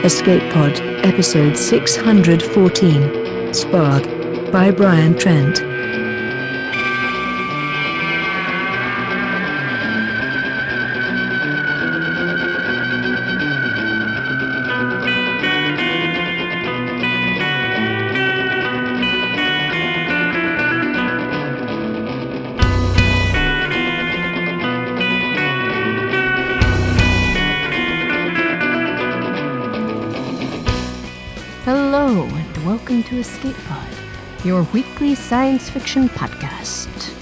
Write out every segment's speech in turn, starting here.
Escape Pod, Episode 614, Sparg, by Brian Trent. Hello, and welcome to Escape Pod, your weekly science fiction podcast.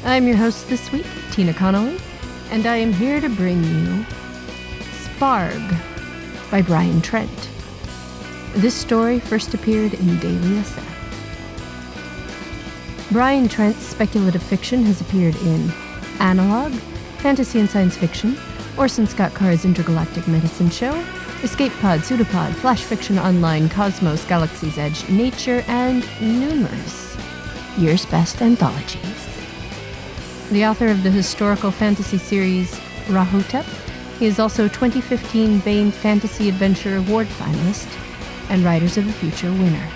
I'm your host this week, Tina Connolly, and I am here to bring you Sparg by Brian Trent. This story first appeared in Daily SF. Brian Trent's speculative fiction has appeared in Analog, Fantasy and Science Fiction, Orson Scott Card's Intergalactic Medicine Show, Escape Pod, Pseudopod, Flash Fiction Online, Cosmos, Galaxy's Edge, Nature, and numerous year's best anthologies. The author of the historical fantasy series Rahotep, he is also 2015 Baen Fantasy Adventure Award finalist and Writers of the Future winner.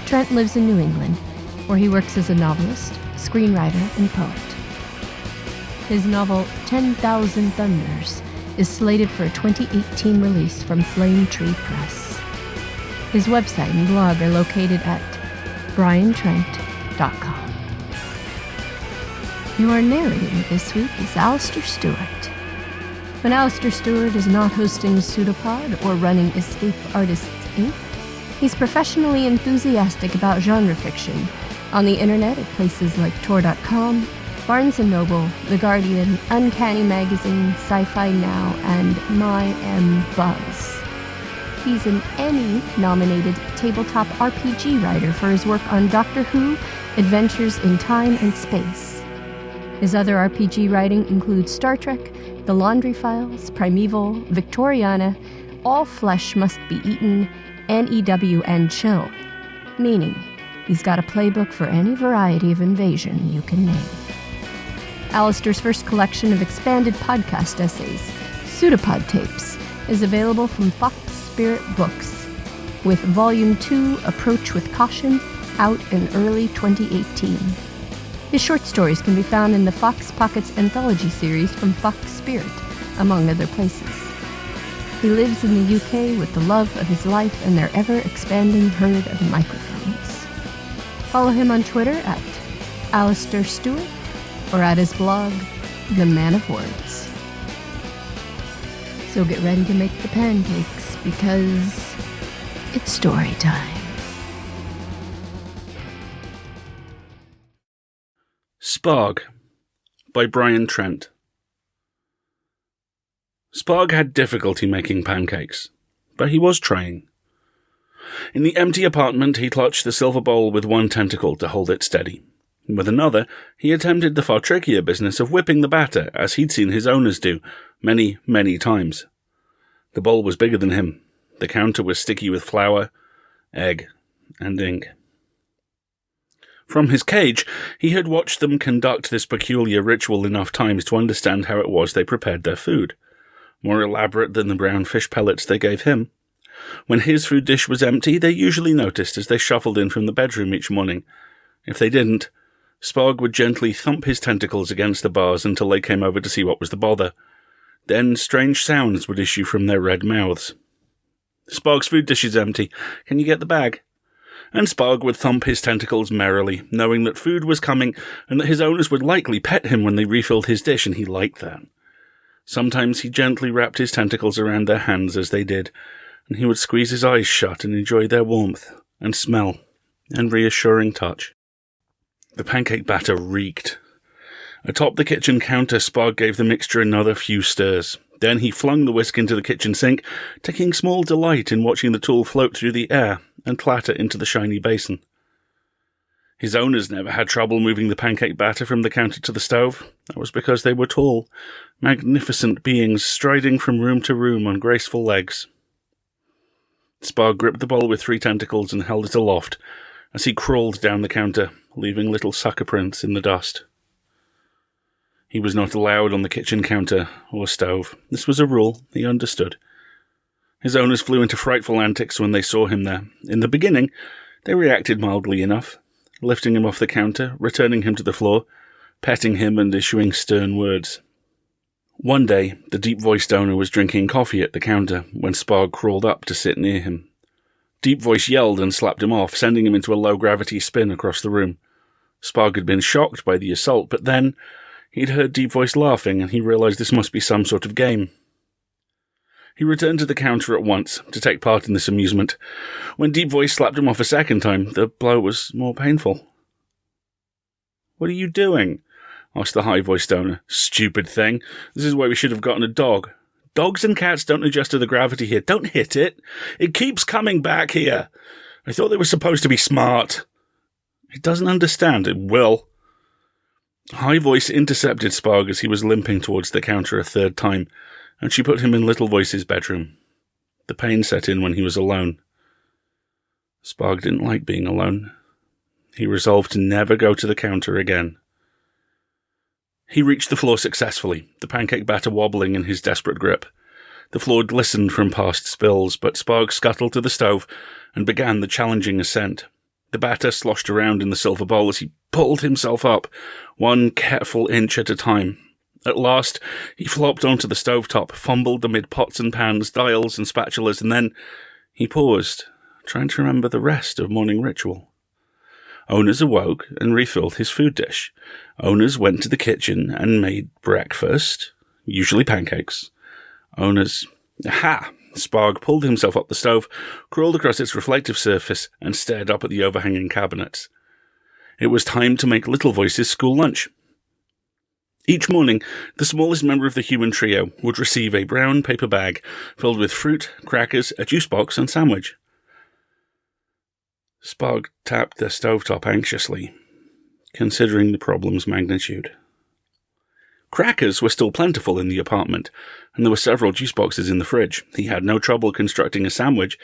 Trent lives in New England, where he works as a novelist, screenwriter, and poet. His novel 10,000 Thunders is slated for a 2018 release from Flame Tree Press. His website and blog are located at briantrent.com. Your narrator this week is Alistair Stewart. When Alistair Stewart is not hosting Pseudopod or running Escape Artists Inc., he's professionally enthusiastic about genre fiction on the internet at places like Tor.com, Barnes & Noble, The Guardian, Uncanny Magazine, Sci-Fi Now, and My-M-Buzz. He's an Emmy-nominated tabletop RPG writer for his work on Doctor Who, Adventures in Time and Space. His other RPG writing includes Star Trek, The Laundry Files, Primeval, Victoriana, All Flesh Must Be Eaten, NEW, and Chill, meaning he's got a playbook for any variety of invasion you can name. Alistair's first collection of expanded podcast essays, Pseudopod Tapes, is available from Fox Spirit Books, with Volume 2, Approach with Caution, out in early 2018. His short stories can be found in the Fox Pockets anthology series from Fox Spirit, among other places. He lives in the UK with the love of his life and their ever-expanding herd of microphones. Follow him on Twitter at Alistair Stewart, or at his blog, The Man of Words. So get ready to make the pancakes, because it's story time. Sparg by Brian Trent. Sparg had difficulty making pancakes, but he was trying. In the empty apartment, he clutched the silver bowl with one tentacle to hold it steady. With another, he attempted the far trickier business of whipping the batter, as he'd seen his owners do, many, many times. The bowl was bigger than him. The counter was sticky with flour, egg, and ink. From his cage, he had watched them conduct this peculiar ritual enough times to understand how it was they prepared their food, more elaborate than the brown fish pellets they gave him. When his food dish was empty, they usually noticed as they shuffled in from the bedroom each morning. If they didn't, Sparg would gently thump his tentacles against the bars until they came over to see what was the bother. Then strange sounds would issue from their red mouths. "Sparg's food dish is empty. Can you get the bag?" And Sparg would thump his tentacles merrily, knowing that food was coming and that his owners would likely pet him when they refilled his dish, and he liked that. Sometimes he gently wrapped his tentacles around their hands as they did, and he would squeeze his eyes shut and enjoy their warmth and smell and reassuring touch. The pancake batter reeked. Atop the kitchen counter, Sparg gave the mixture another few stirs. Then he flung the whisk into the kitchen sink, taking small delight in watching the tool float through the air and clatter into the shiny basin. His owners never had trouble moving the pancake batter from the counter to the stove. That was because they were tall, magnificent beings striding from room to room on graceful legs. Sparg gripped the bowl with 3 tentacles and held it aloft as he crawled down the counter, leaving little sucker prints in the dust. He was not allowed on the kitchen counter or stove. This was a rule he understood. His owners flew into frightful antics when they saw him there. In the beginning, they reacted mildly enough, lifting him off the counter, returning him to the floor, petting him and issuing stern words. One day, the deep-voiced owner was drinking coffee at the counter when Sparg crawled up to sit near him. Deep Voice yelled and slapped him off, sending him into a low-gravity spin across the room. Sparg had been shocked by the assault, but then he'd heard Deep Voice laughing, and he realized this must be some sort of game. He returned to the counter at once to take part in this amusement. When Deep Voice slapped him off a second time, the blow was more painful. "What are you doing?" asked the high-voiced owner. "Stupid thing. This is why we should have gotten a dog. Dogs and cats don't adjust to the gravity here. Don't hit it. It keeps coming back here. I thought they were supposed to be smart." "It doesn't understand. It will." High Voice intercepted Sparg as he was limping towards the counter a third time, and she put him in Little Voice's bedroom. The pain set in when he was alone. Sparg didn't like being alone. He resolved to never go to the counter again. He reached the floor successfully, the pancake batter wobbling in his desperate grip. The floor glistened from past spills, but Sparg scuttled to the stove and began the challenging ascent. The batter sloshed around in the silver bowl as he pulled himself up, one careful inch at a time. At last, he flopped onto the stovetop, fumbled amid pots and pans, dials and spatulas, and then he paused, trying to remember the rest of morning ritual. Owners awoke and refilled his food dish. Owners went to the kitchen and made breakfast, usually pancakes. Owners... Aha! Sparg pulled himself up the stove, crawled across its reflective surface, and stared up at the overhanging cabinets. It was time to make Little Voice's school lunch. Each morning, the smallest member of the human trio would receive a brown paper bag filled with fruit, crackers, a juice box, and sandwich. Sparg tapped the stovetop anxiously, considering the problem's magnitude. Crackers were still plentiful in the apartment, and there were several juice boxes in the fridge. He had no trouble constructing a sandwich,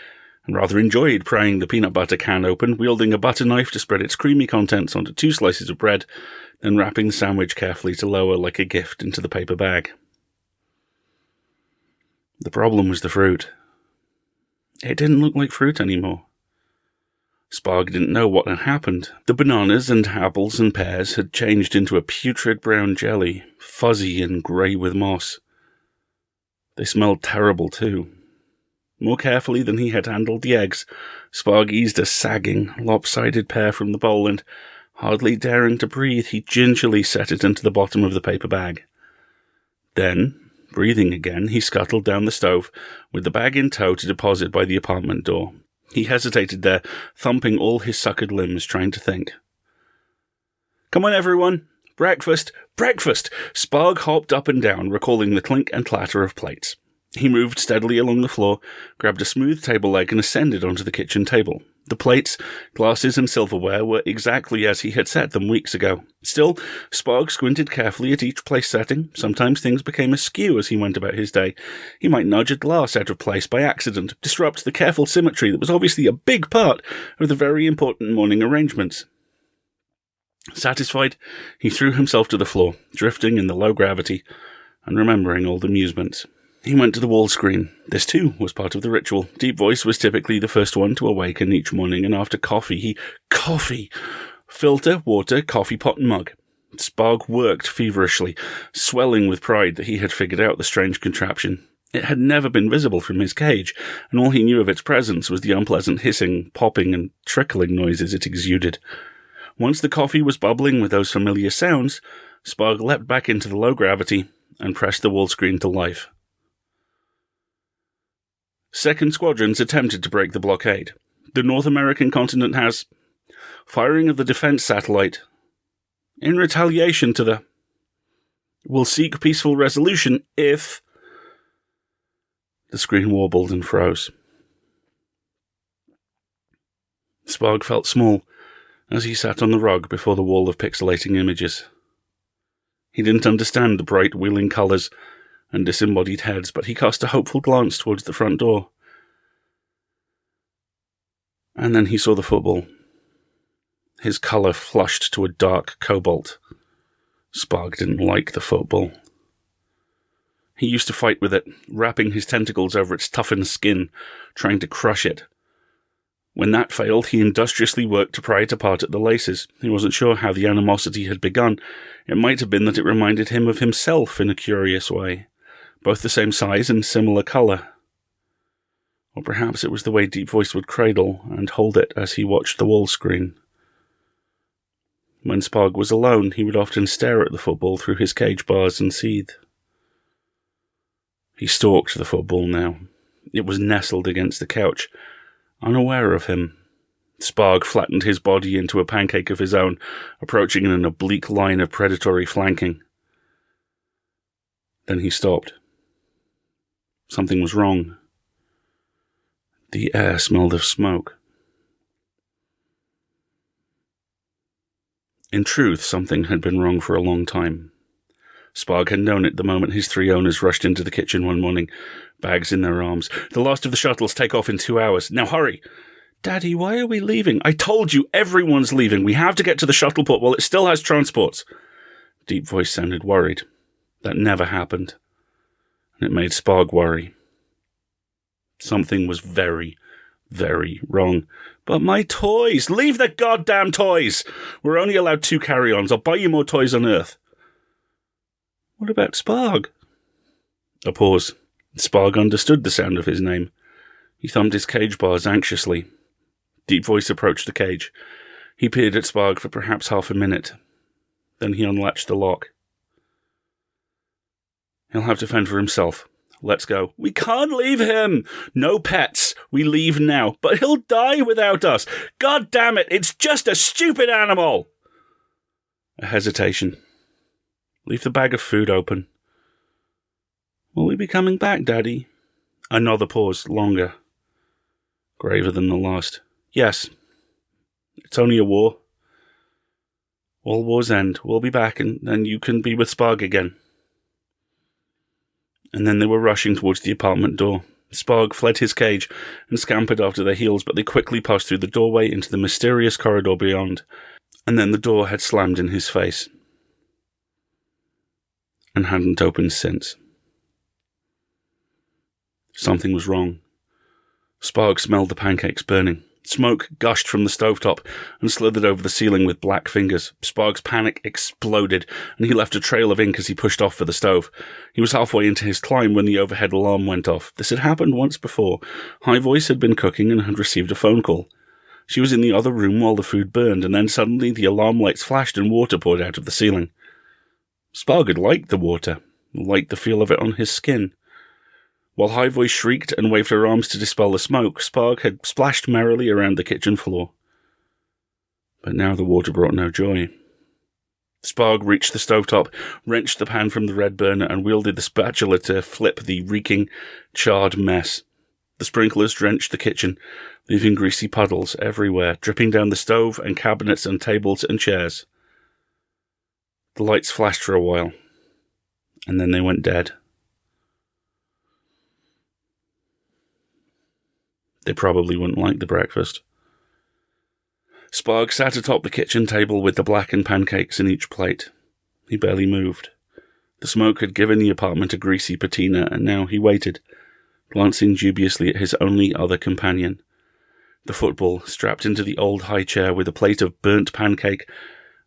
and rather enjoyed prying the peanut butter can open, wielding a butter knife to spread its creamy contents onto 2 slices of bread, then wrapping the sandwich carefully to lower like a gift into the paper bag. The problem was the fruit. It didn't look like fruit anymore. Sparg didn't know what had happened. The bananas and apples and pears had changed into a putrid brown jelly, fuzzy and grey with moss. They smelled terrible too. More carefully than he had handled the eggs, Sparg eased a sagging, lopsided pear from the bowl and, hardly daring to breathe, he gingerly set it into the bottom of the paper bag. Then, breathing again, he scuttled down the stove, with the bag in tow to deposit by the apartment door. He hesitated there, thumping all his suckered limbs, trying to think. "Come on, everyone! Breakfast! Breakfast!" Sparg hopped up and down, recalling the clink and clatter of plates. He moved steadily along the floor, grabbed a smooth table leg, and ascended onto the kitchen table. The plates, glasses, and silverware were exactly as he had set them weeks ago. Still, Sparg squinted carefully at each place setting. Sometimes things became askew as he went about his day. He might nudge a glass out of place by accident, disrupt the careful symmetry that was obviously a big part of the very important morning arrangements. Satisfied, he threw himself to the floor, drifting in the low gravity, and remembering old amusements. He went to the wall screen. This, too, was part of the ritual. Deep Voice was typically the first one to awaken each morning, and after coffee, Coffee! Filter, water, coffee pot and mug. Sparg worked feverishly, swelling with pride that he had figured out the strange contraption. It had never been visible from his cage, and all he knew of its presence was the unpleasant hissing, popping, and trickling noises it exuded. Once the coffee was bubbling with those familiar sounds, Sparg leapt back into the low gravity and pressed the wall screen to life. Second squadrons attempted to break the blockade. The North American continent has firing of the defense satellite. In retaliation to the will seek peaceful resolution if... The screen warbled and froze. Sparg felt small as he sat on the rug before the wall of pixelating images. He didn't understand the bright wheeling colours and disembodied heads, but he cast a hopeful glance towards the front door. And then he saw the football. His colour flushed to a dark cobalt. Sparg didn't like the football. He used to fight with it, wrapping his tentacles over its toughened skin, trying to crush it. When that failed, he industriously worked to pry it apart at the laces. He wasn't sure how the animosity had begun. It might have been that it reminded him of himself in a curious way, both the same size and similar colour. Or perhaps it was the way Deep Voice would cradle and hold it as he watched the wall screen. When Sparg was alone, he would often stare at the football through his cage bars and seethe. He stalked the football now. It was nestled against the couch, unaware of him. Sparg flattened his body into a pancake of his own, approaching in an oblique line of predatory flanking. Then he stopped. Something was wrong. The air smelled of smoke. In truth, something had been wrong for a long time. Sparg had known it the moment his 3 owners rushed into the kitchen one morning, bags in their arms. "The last of the shuttles take off in 2 hours. Now hurry!" "Daddy, why are we leaving?" "I told you, everyone's leaving. We have to get to the shuttle port while it still has transports." Deep Voice sounded worried. That never happened. And it made Sparg worry. Something was very, very wrong. "But my toys! Leave the goddamn toys! We're only allowed 2 carry-ons. I'll buy you more toys on Earth." "What about Sparg?" A pause. Sparg understood the sound of his name. He thumbed his cage bars anxiously. Deep Voice approached the cage. He peered at Sparg for perhaps half a minute. Then he unlatched the lock. "He'll have to fend for himself. Let's go." "We can't leave him!" "No pets. We leave now." "But he'll die without us." "God damn it, it's just a stupid animal!" A hesitation. "Leave the bag of food open." "Will we be coming back, Daddy?" Another pause, longer. Graver than the last. "Yes. It's only a war. All wars end. We'll be back, and then you can be with Sparg again." And then they were rushing towards the apartment door. Sparg fled his cage and scampered after their heels, but they quickly passed through the doorway into the mysterious corridor beyond, and then the door had slammed in his face. And hadn't opened since. Something was wrong. Sparg smelled the pancakes burning. Smoke gushed from the stovetop and slithered over the ceiling with black fingers. Sparg's panic exploded, and he left a trail of ink as he pushed off for the stove. He was halfway into his climb when the overhead alarm went off. This had happened once before. High Voice had been cooking and had received a phone call. She was in the other room while the food burned, and then suddenly the alarm lights flashed and water poured out of the ceiling. Sparg had liked the water, liked the feel of it on his skin. While High Voice shrieked and waved her arms to dispel the smoke, Sparg had splashed merrily around the kitchen floor. But now the water brought no joy. Sparg reached the stovetop, wrenched the pan from the red burner, and wielded the spatula to flip the reeking, charred mess. The sprinklers drenched the kitchen, leaving greasy puddles everywhere, dripping down the stove and cabinets and tables and chairs. The lights flashed for a while, and then they went dead. They probably wouldn't like the breakfast. Sparg sat atop the kitchen table with the blackened pancakes in each plate. He barely moved. The smoke had given the apartment a greasy patina, and now he waited, glancing dubiously at his only other companion. The football, strapped into the old high chair with a plate of burnt pancake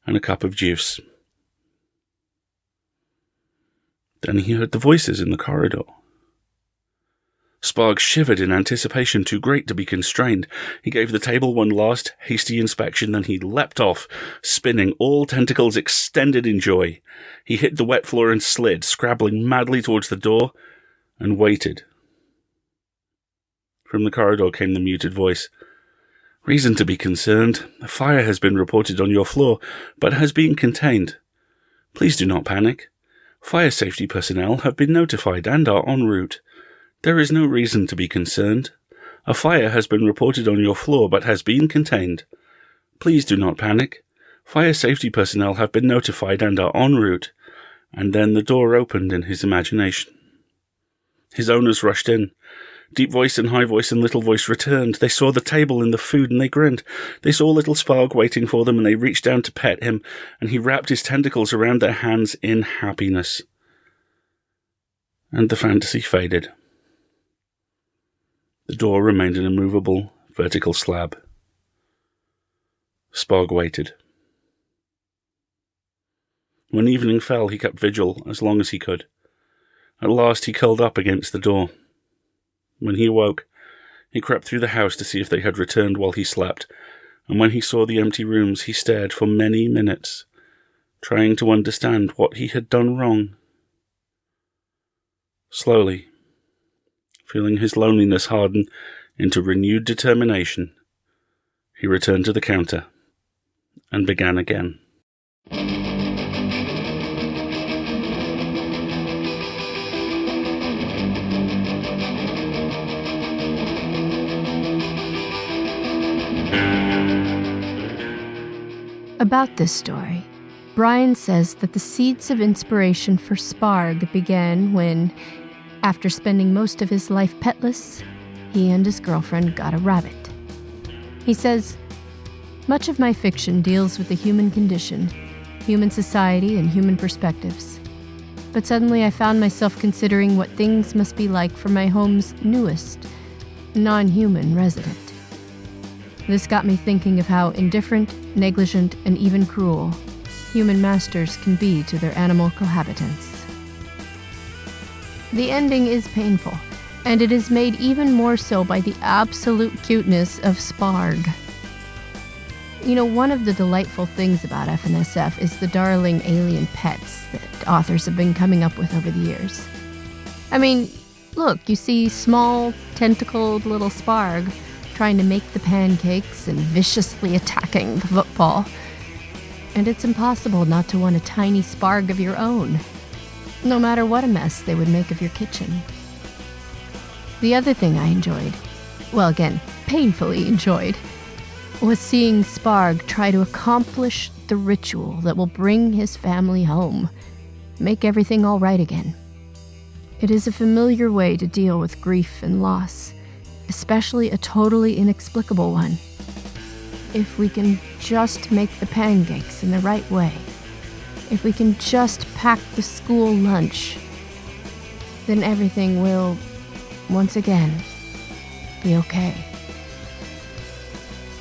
and a cup of juice. Then he heard the voices in the corridor. Sparg shivered in anticipation too great to be constrained. He gave the table one last, hasty inspection, then he leapt off, spinning, all tentacles extended in joy. He hit the wet floor and slid, scrabbling madly towards the door, and waited. From the corridor came the muted voice. "Reason to be concerned. A fire has been reported on your floor, but has been contained. Please do not panic. Fire safety personnel have been notified and are en route. There is no reason to be concerned. A fire has been reported on your floor, but has been contained. Please do not panic. Fire safety personnel have been notified and are en route." And then the door opened in his imagination. His owners rushed in. Deep Voice and High Voice and Little Voice returned. They saw the table and the food, and they grinned. They saw little Sparg waiting for them, and they reached down to pet him, and he wrapped his tentacles around their hands in happiness. and the fantasy faded. The door remained an immovable, vertical slab. Sparg waited. When evening fell, he kept vigil as long as he could. At last he curled up against the door. When he awoke, he crept through the house to see if they had returned while he slept, and when he saw the empty rooms, he stared for many minutes, trying to understand what he had done wrong. Slowly, feeling his loneliness harden into renewed determination, he returned to the counter and began again. About this story, Brian says that the seeds of inspiration for Sparg began when, after spending most of his life petless, he and his girlfriend got a rabbit. He says, "Much of my fiction deals with the human condition, human society, and human perspectives. But suddenly I found myself considering what things must be like for my home's newest, non-human resident. This got me thinking of how indifferent, negligent, and even cruel human masters can be to their animal cohabitants." The ending is painful, and it is made even more so by the absolute cuteness of Sparg. You know, one of the delightful things about FNSF is the darling alien pets that authors have been coming up with over the years. I mean, look, you see small, tentacled little Sparg trying to make the pancakes and viciously attacking the football. And it's impossible not to want a tiny Sparg of your own, no matter what a mess they would make of your kitchen. The other thing I enjoyed, well, again, painfully enjoyed, was seeing Sparg try to accomplish the ritual that will bring his family home, make everything all right again. It is a familiar way to deal with grief and loss, especially a totally inexplicable one. If we can just make the pancakes in the right way, if we can just pack the school lunch, then everything will, once again, be okay.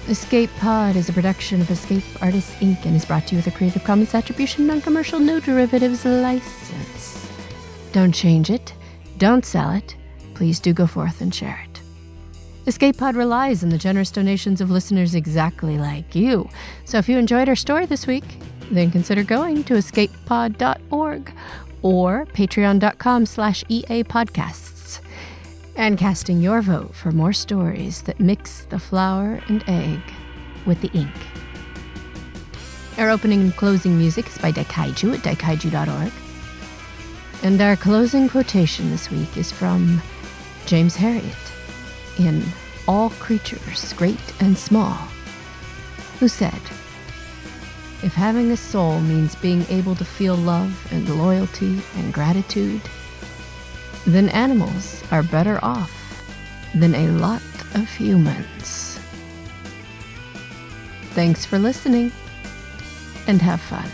Escape Pod is a production of Escape Artists Inc. and is brought to you with a Creative Commons Attribution Non-Commercial No Derivatives license. Don't change it. Don't sell it. Please do go forth and share it. Escape Pod relies on the generous donations of listeners exactly like you. So if you enjoyed our story this week, then consider going to escapepod.org or patreon.com/EApodcasts and casting your vote for more stories that mix the flour and egg with the ink. Our opening and closing music is by Daikaiju at daikaiju.org. And our closing quotation this week is from James Herriot in All Creatures, Great and Small, who said, "If having a soul means being able to feel love and loyalty and gratitude, then animals are better off than a lot of humans." Thanks for listening, and have fun.